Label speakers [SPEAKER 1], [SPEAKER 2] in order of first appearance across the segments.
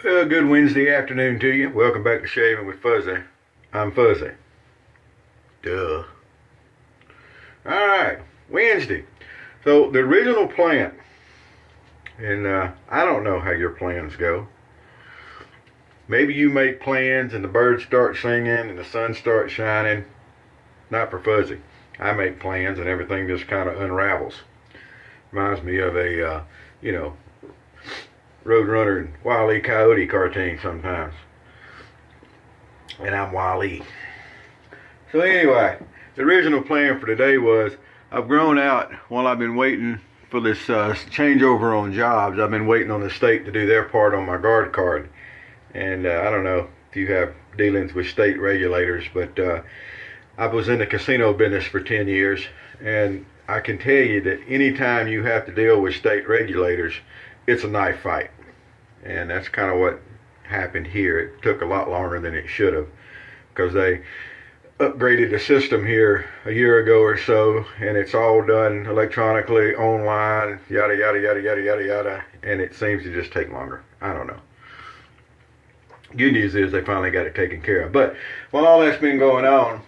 [SPEAKER 1] Well, good Wednesday afternoon to you. Welcome back to Shaving with Fuzzy. I'm Fuzzy. Duh. Alright, Wednesday. So, the original plan, and I don't know how your plans go. Maybe you make plans and the birds start singing and the sun starts shining. Not for Fuzzy. I make plans and everything just kind of unravels. Reminds me of a, Roadrunner and Wile E. Coyote cartoon sometimes. And I'm Wile E. So anyway, the original plan for today was I've grown out while I've been waiting for this changeover on jobs. I've been waiting on the state to do their part on my guard card. And I don't know if you have dealings with state regulators, but I was in the casino business for 10 years. And I can tell you that anytime you have to deal with state regulators, it's a knife fight. And that's kind of what happened here. It took a lot longer than it should have because they upgraded the system here a year ago or so, and it's all done electronically, online, yada, yada, yada, yada, yada, yada, and it seems to just take longer. I don't know. Good news is they finally got it taken care of. But while all that's been going on,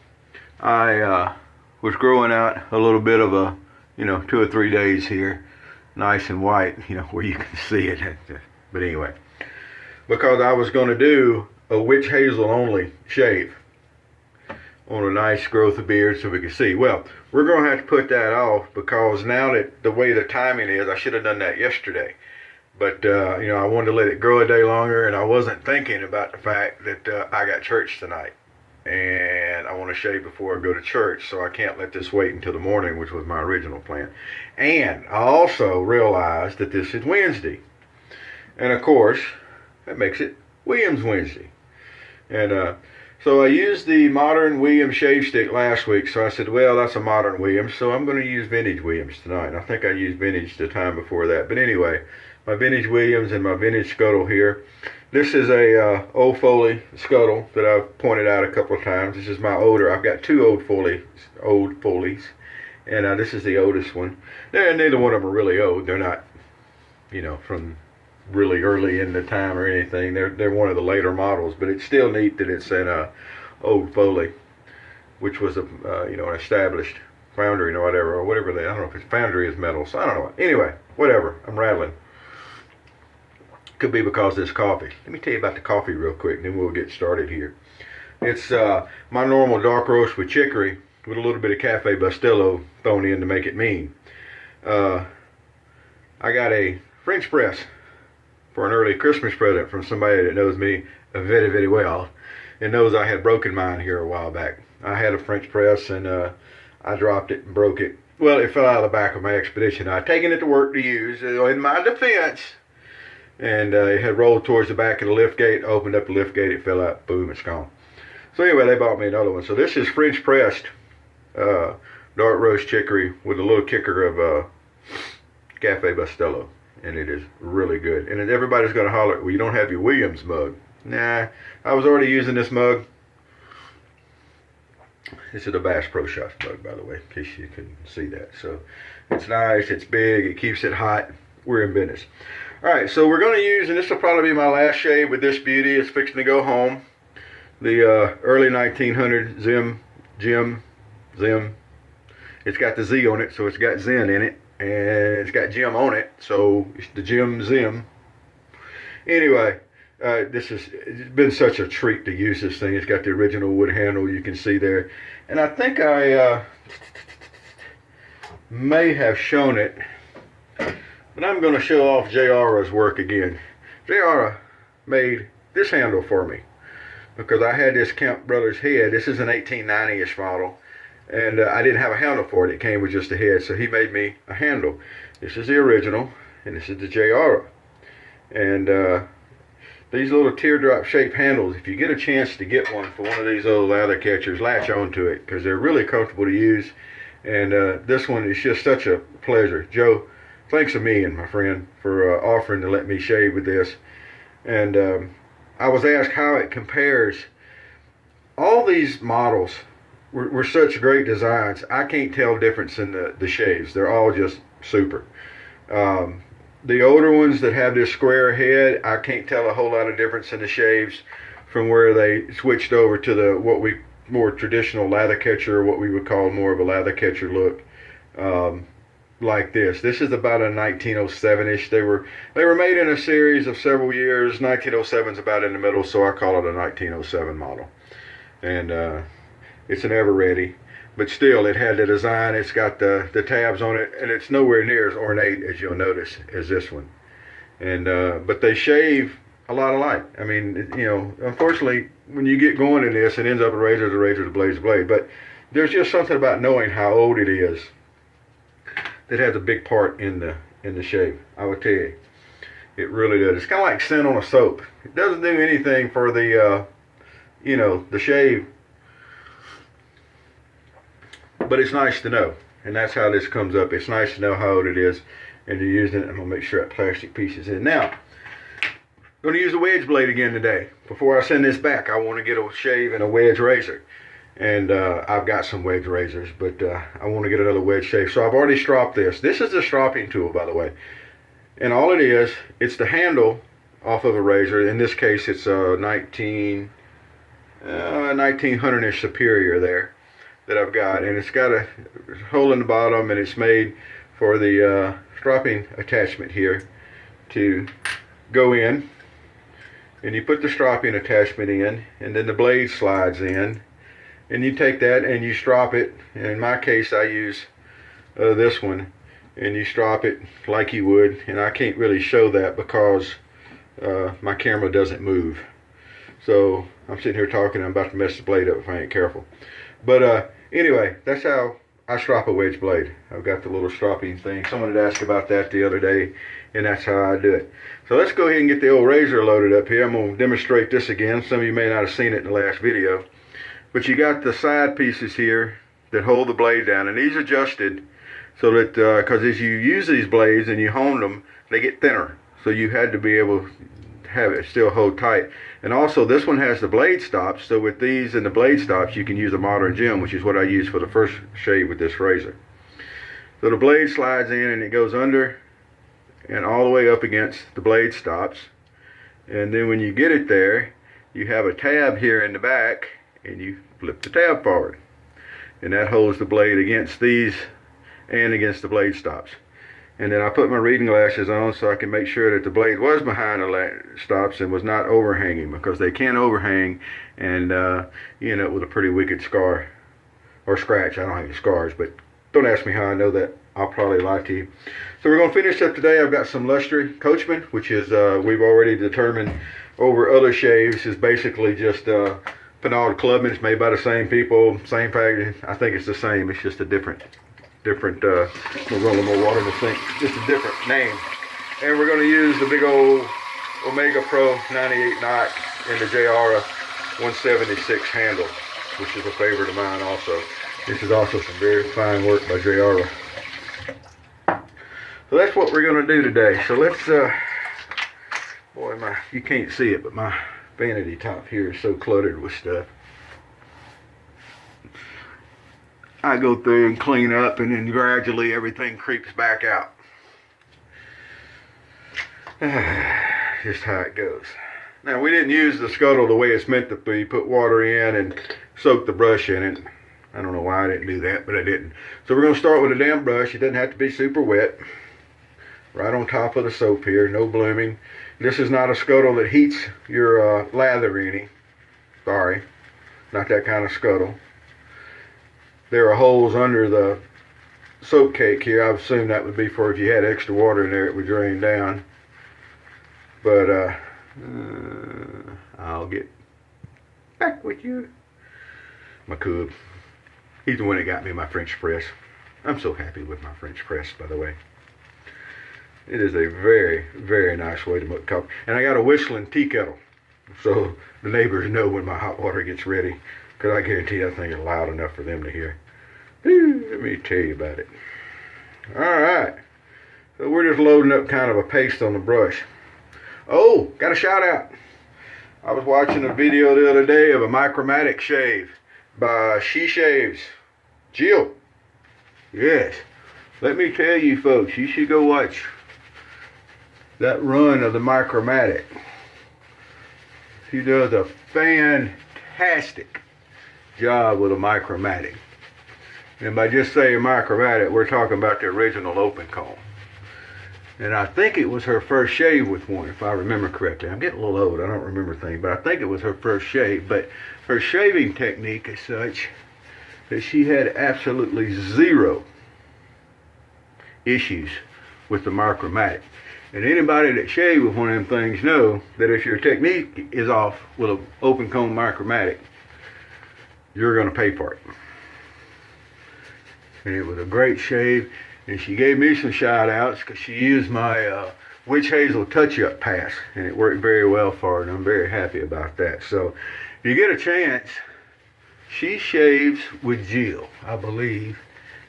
[SPEAKER 1] I was growing out a little bit of a, 2 or 3 days here, nice and white, where you can see it. But anyway, because I was going to do a witch hazel only shave on a nice growth of beard so we could see. Well, we're going to have to put that off because now that the way the timing is, I should have done that yesterday. But, I wanted to let it grow a day longer, and I wasn't thinking about the fact that I got church tonight. And I want to shave before I go to church, so I can't let this wait until the morning, which was my original plan. And I also realized that this is Wednesday. And of course, that makes it Williams Wednesday. And so I used the modern Williams shave stick last week, so I said, well, that's a modern Williams, so I'm going to use vintage Williams tonight. And I think I used vintage the time before that. But anyway, my vintage Williams and my vintage scuttle here. This is a Old Foley scuttle that I've pointed out a couple of times. This is my older. I've got two Old Foleys, and this is the oldest one. Neither one of them are really old. They're not, from really early in the time or anything. They're one of the later models, but it's still neat that it's an Old Foley, which was an established foundry or whatever I don't know if it's foundry is metal, so I don't know. Anyway, whatever. I'm rattling. Could be because of this coffee. Let me tell you about the coffee real quick, and then we'll get started here. It's my normal dark roast with chicory with a little bit of Cafe Bustelo thrown in to make it mean. I got a French press for an early Christmas present from somebody that knows me very, very well and knows I had broken mine here a while back. I had a French press, and I dropped it and broke it. Well, it fell out of the back of my Expedition. I'd taken it to work to use. In my defense, and it had rolled towards the back of the lift gate, opened up the lift gate, it fell out, boom, it's gone. So anyway, they bought me another one. So this is French pressed dark roast chicory with a little kicker of Cafe Bustelo, and it is really good. And everybody's going to holler, well, you don't have your Williams mug. Nah, I was already using this mug. This is a Bass Pro Shops mug, by the way, in case you couldn't see that. So it's nice, it's big, it keeps it hot. We're in business. Alright, so we're going to use, and this will probably be my last shave with this beauty. It's fixing to go home. The early 1900 Zim. It's got the Z on it, so it's got Zen in it. And it's got Jim on it, so it's the Jim Zim. Anyway, it's been such a treat to use this thing. It's got the original wood handle you can see there. And I think I may have shown it. But I'm going to show off J.R.'s work again. J.R. made this handle for me because I had this Kemp Brothers head. This is an 1890-ish model, and I didn't have a handle for it. It came with just a head, so he made me a handle. This is the original, and this is the J.R. And these little teardrop-shaped handles, if you get a chance to get one for one of these old lather catchers, latch onto it because they're really comfortable to use. And this one is just such a pleasure. Joe, thanks a million, my friend, for offering to let me shave with this. And I was asked how it compares. All these models were such great designs. I can't tell difference in the shaves. They're all just super. The older ones that have this square head, I can't tell a whole lot of difference in the shaves from where they switched over to the more traditional lather catcher, or what we would call more of a lather catcher look, like this. This is about a 1907-ish. They were made in a series of several years. 1907 is about in the middle, so I call it a 1907 model. And it's an ever ready, but still it had the design. It's got the tabs on it, and it's nowhere near as ornate, as you'll notice, as this one. And but they shave a lot alike. I mean, you know, unfortunately, when you get going in this, it ends up a razor's a razor, a blade's a blade. But there's just something about knowing how old it is that has a big part in the shave. I would tell you, it really does. It's kind of like scent on a soap. It doesn't do anything for the you know, the shave, but it's nice to know. And that's how this comes up. It's nice to know how old it is, and you're using it. I'm gonna make sure that plastic piece is in. Now, I'm going to use a wedge blade again today. Before I send this back, I want to get a shave and a wedge razor. And I've got some wedge razors, but I want to get another wedge shave. So I've already stropped this. This is a stropping tool, by the way. And all it is, it's the handle off of a razor. In this case, it's a 1900-ish Superior there that I've got. And it's got a hole in the bottom, and it's made for the stropping attachment here to go in. And you put the stropping attachment in, and then the blade slides in, and you take that and you strop it. And in my case, I use this one, and you strop it like you would. And I can't really show that because my camera doesn't move. So I'm sitting here talking, I'm about to mess the blade up if I ain't careful. But anyway, that's how I strop a wedge blade. I've got the little stropping thing. Someone had asked about that the other day, and that's how I do it. So let's go ahead and get the old razor loaded up here. I'm going to demonstrate this again. Some of you may not have seen it in the last video. But you got the side pieces here that hold the blade down, and these adjusted so that, because as you use these blades and you hone them, they get thinner. So you had to be able to have it still hold tight. And also this one has the blade stops, so with these and the blade stops you can use a modern gem, which is what I used for the first shave with this razor. So the blade slides in and it goes under and all the way up against the blade stops. And then when you get it there, you have a tab here in the back, and you flip the tab forward. And that holds the blade against these and against the blade stops. And then I put my reading glasses on so I can make sure that the blade was behind the stops and was not overhanging, because they can overhang and you end up with a pretty wicked scar or scratch. I don't have any scars, but don't ask me how I know that. I'll probably lie to you. So we're going to finish up today. I've got some Lustreys Coachman, which is we've already determined over other shaves is basically just Pinard Clubman. It's made by the same people, same packaging. I think it's the same. It's just a different we'll run a little more water in the sink. Just a different name. And we're going to use the big old Omega Pro 98 knot in the JR 176 handle, which is a favorite of mine also. This is also some very fine work by JR. So that's what we're going to do today. So let's, boy, you can't see it, but my vanity top here is so cluttered with stuff. I go through and clean up, and then gradually everything creeps back out. Just how it goes. Now, we didn't use the scuttle the way it's meant to be. Put water in and soak the brush in it. I don't know why I didn't do that, but I didn't. So we're going to start with a damp brush. It doesn't have to be super wet. Right on top of the soap here, no blooming. This is not a scuttle that heats your lather any. Sorry, not that kind of scuttle. There are holes under the soap cake here. I assume that would be for if you had extra water in there, it would drain down. But I'll get back with you. My cub. He's the one that got me my French press. I'm so happy with my French press, by the way. It is a very, very nice way to make coffee. And I got a whistling tea kettle, so the neighbors know when my hot water gets ready, because I guarantee that thing is loud enough for them to hear. Let me tell you about it. Alright, so we're just loading up kind of a paste on the brush. Oh, got a shout out. I was watching a video the other day of a micromatic shave by She Shaves. Jill. Yes. Let me tell you folks, you should go watch that run of the Micromatic. She does a fantastic job with a Micromatic. And by just saying Micromatic, we're talking about the original open comb. And I think it was her first shave with one, if I remember correctly. I'm getting a little old, I don't remember things, but I think it was her first shave. But her shaving technique is such that she had absolutely zero issues with the Micromatic. And anybody that shaved with one of them things know that if your technique is off with an open comb Micromatic, you're going to pay for it. And it was a great shave. And she gave me some shout outs because she used my witch hazel touch-up pass, and it worked very well for her, and I'm very happy about that. So if you get a chance, she shaves with Jill, I believe.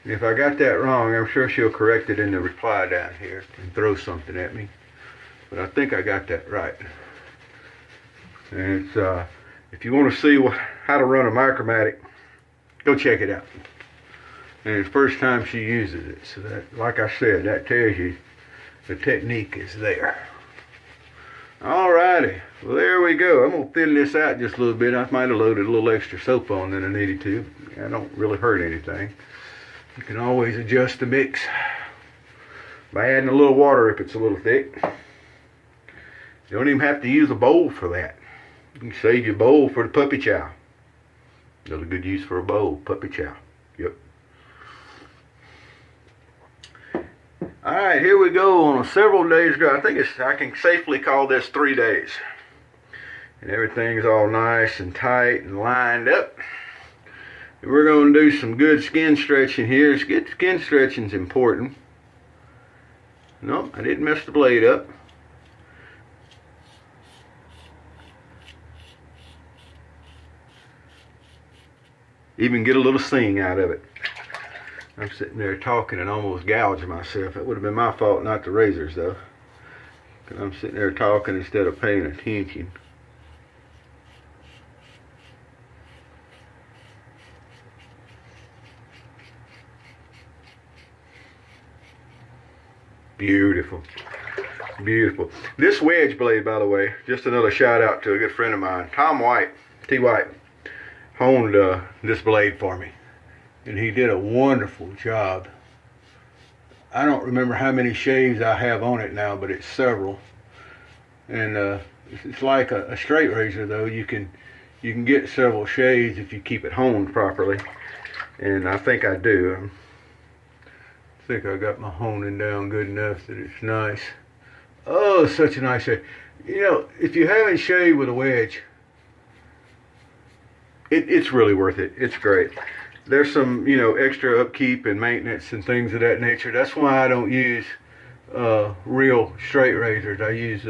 [SPEAKER 1] And if I got that wrong, I'm sure she'll correct it in the reply down here and throw something at me. But I think I got that right. And it's, if you want to see how to run a Micromatic, go check it out. And it's the first time she uses it. So that, like I said, that tells you the technique is there. Alrighty, well there we go. I'm going to thin this out just a little bit. I might have loaded a little extra soap on than I needed to. I don't really hurt anything. You can always adjust the mix by adding a little water if it's a little thick. You don't even have to use a bowl for that. You can save your bowl for the puppy chow. Another good use for a bowl, puppy chow. Yep. Alright, here we go on a several days ago. I can safely call this 3 days. And everything's all nice and tight and lined up. And we're going to do some good skin stretching here. Good skin stretching is important. Nope, I didn't mess the blade up. Even get a little sing out of it. I'm sitting there talking and almost gouging myself. It would have been my fault, not the razors, though. Because I'm sitting there talking instead of paying attention. Beautiful. Beautiful. This wedge blade, by the way, just another shout out to a good friend of mine, Tom White, T. White, honed this blade for me. And he did a wonderful job. I don't remember how many shaves I have on it now, but it's several. And it's like a straight razor, though. You can get several shaves if you keep it honed properly. And I think I do. I think I got my honing down good enough that it's nice. Oh, such a nice shave. You know, if you haven't shaved with a wedge, it's really worth it. It's great. There's some, extra upkeep and maintenance and things of that nature. That's why I don't use real straight razors. I use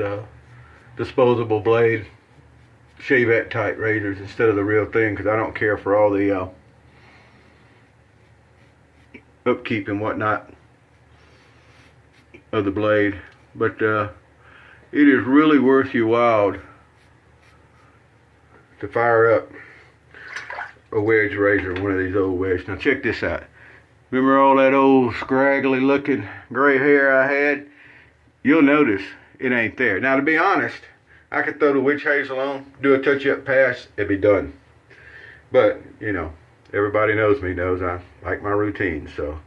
[SPEAKER 1] disposable blade, shavette type razors instead of the real thing, because I don't care for all the upkeep and whatnot of the blade. But it is really worth your while to fire up a wedge razor, one of these old wedges. Now check this out. Remember all that old scraggly looking gray hair I had? You'll notice it ain't there. Now to be honest, I could throw the witch hazel on, do a touch-up pass, it'd be done. But, everybody knows me, knows I like my routine, so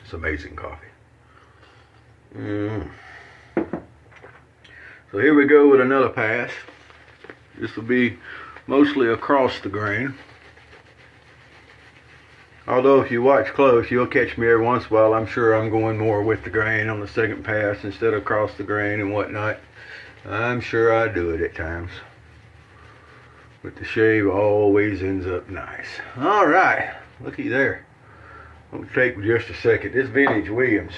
[SPEAKER 1] it's amazing coffee. So here we go with another pass. This will be mostly across the grain. Although if you watch close, you'll catch me every once in a while. I'm sure I'm going more with the grain on the second pass instead of across the grain and whatnot. I'm sure I do it at times. But the shave always ends up nice. Alright, looky there. I'll take just a second. This vintage Williams.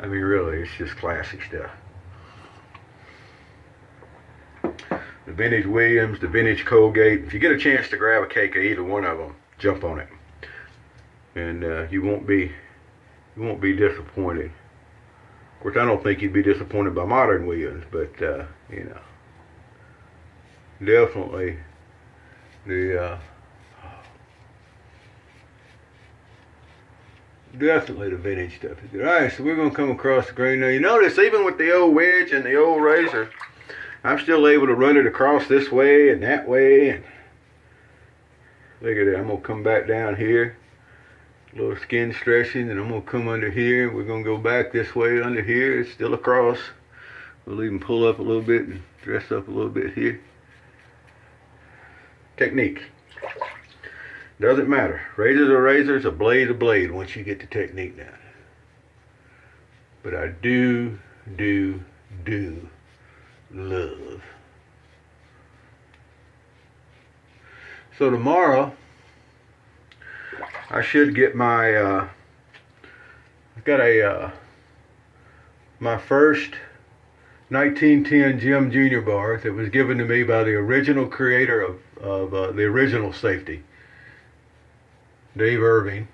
[SPEAKER 1] I mean, really, it's just classic stuff. The vintage Williams, the vintage Colgate. If you get a chance to grab a cake of either one of them, jump on it, and you won't be disappointed. Of course, I don't think you'd be disappointed by modern Williams, but definitely Definitely the vintage stuff is good. Alright, so we're going to come across the grain. Now you notice even with the old wedge and the old razor, I'm still able to run it across this way and that way. And look at that. I'm going to come back down here. A little skin stretching, and I'm going to come under here. We're going to go back this way under here. It's still across. We'll even pull up a little bit and dress up a little bit here. Technique. Doesn't matter. Razors are razors, a blade once you get the technique down. But I do love. So tomorrow, I should get my, I've got my first 1910 Jim Jr. bar that was given to me by the original creator of the original safety, Dave Irving.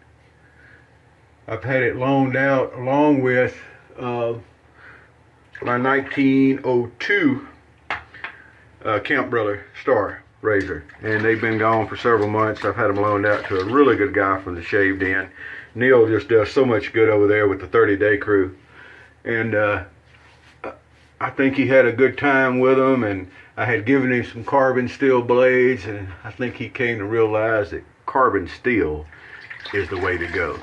[SPEAKER 1] I've had it loaned out along with my 1902 Camp Brother Star razor, and they've been gone for several months. I've had them loaned out to a really good guy from the Shaved Inn. Neil just does so much good over there with the 30-day crew, and I think he had a good time with them, and I had given him some carbon steel blades, and I think he came to realize that carbon steel is the way to go.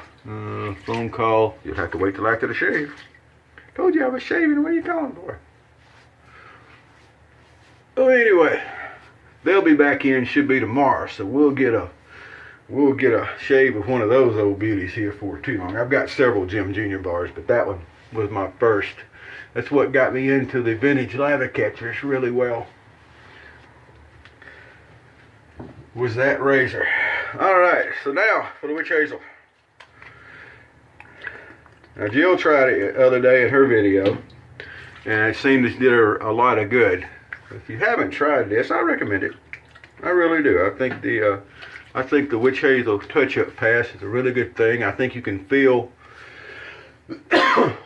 [SPEAKER 1] Phone call. You'll have to wait till after the shave. Told you I was shaving. What are you calling for? Oh, anyway, they'll be back in. Should be tomorrow. So we'll get a shave of one of those old beauties here for too long. I've got several Jim Jr. bars, but that one was my first. That's what got me into the vintage lather catchers really well. Was that razor. Alright, so now for the witch hazel. Now Jill tried it the other day in her video, and it seemed to did her a lot of good. If you haven't tried this, I recommend it. I really do. I think the witch hazel touch-up pass is a really good thing. I think you can feel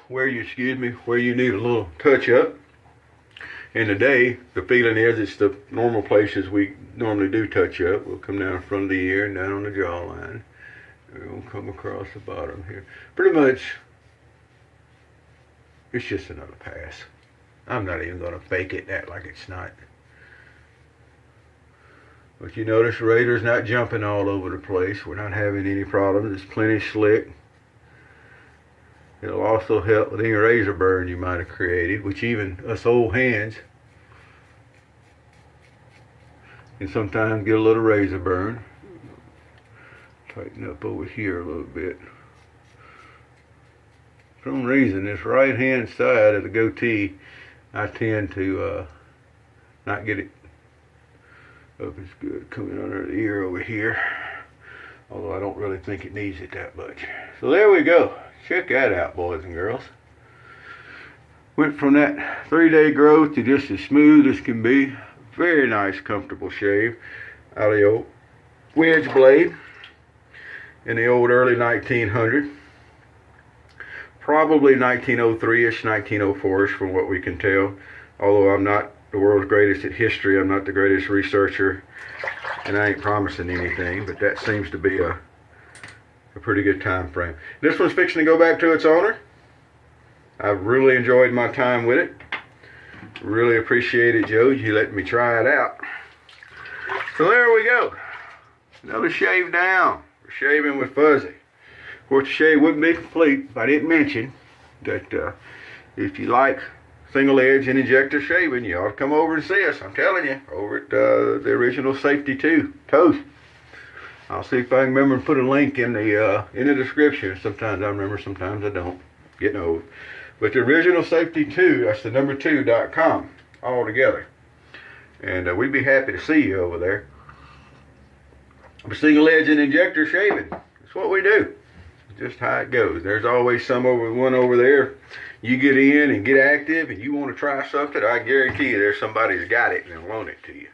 [SPEAKER 1] where you need a little touch-up. And today, the feeling is it's the normal places we normally do touch-up. We'll come down in front of the ear and down on the jawline. We'll come across the bottom here. Pretty much, it's just another pass. I'm not even going to fake it, act like it's not. But you notice the razor's not jumping all over the place. We're not having any problems. It's plenty slick. It'll also help with any razor burn you might have created, which even us old hands can sometimes get a little razor burn. Tighten up over here a little bit. For some reason, this right hand side of the goatee, I tend to not get it up as good coming under the ear over here. Although I don't really think it needs it that much. So there we go. Check that out, boys and girls. Went from that 3-day growth to just as smooth as can be. Very nice, comfortable shave out of the old wedge blade in the old early 1900. Probably 1903-ish, 1904-ish from what we can tell. Although I'm not the world's greatest at history, I'm not the greatest researcher, and I ain't promising anything, but that seems to be a pretty good time frame. This one's fixing to go back to its owner. I've really enjoyed my time with it. Really appreciate it, Joe. You let me try it out. So there we go. Another shave down. We're shaving with Fuzzy. Of course, the shave wouldn't be complete if I didn't mention that if you like single edge and injector shaving, you ought to come over and see us. I'm telling you, over at the original Safety 2, TOST. I'll see if I can remember and put a link in the description. Sometimes I remember, sometimes I don't. Getting old. But the original Safety 2, that's the number 2.com all together. And we'd be happy to see you over there. For single edge and injector shaving. That's what we do. It's just how it goes. There's always one over there. You get in and get active and you want to try something, I guarantee you there's somebody who's got it and they'll loan it to you.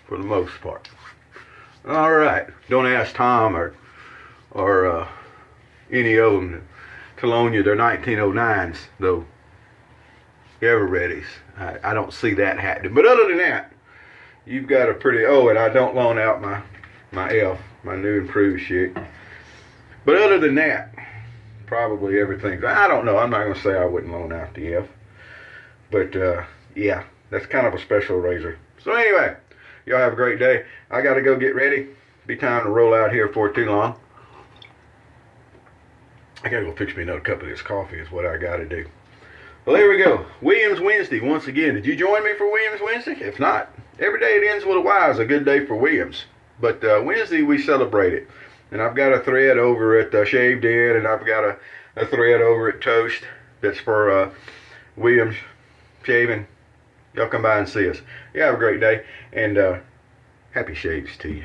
[SPEAKER 1] For the most part. Alright, don't ask Tom or any of them to loan you their 1909s, though. Ever readies. I don't see that happening. But other than that, you've got a pretty, and I don't loan out my F, my new improved shit. But other than that, probably everything. I don't know. I'm not going to say I wouldn't loan out the F. But, yeah, that's kind of a special razor. So anyway, y'all have a great day. I got to go get ready. Be time to roll out here for too long. I got to go fix me another cup of this coffee is what I got to do. Well, there we go. Williams Wednesday once again. Did you join me for Williams Wednesday? If not, every day it ends with a Y is a good day for Williams. But Wednesday we celebrate it. And I've got a thread over at Shaved In, and I've got a thread over at TOST that's for Williams Shaving. Y'all come by and see us. You have a great day, and happy shaves to you.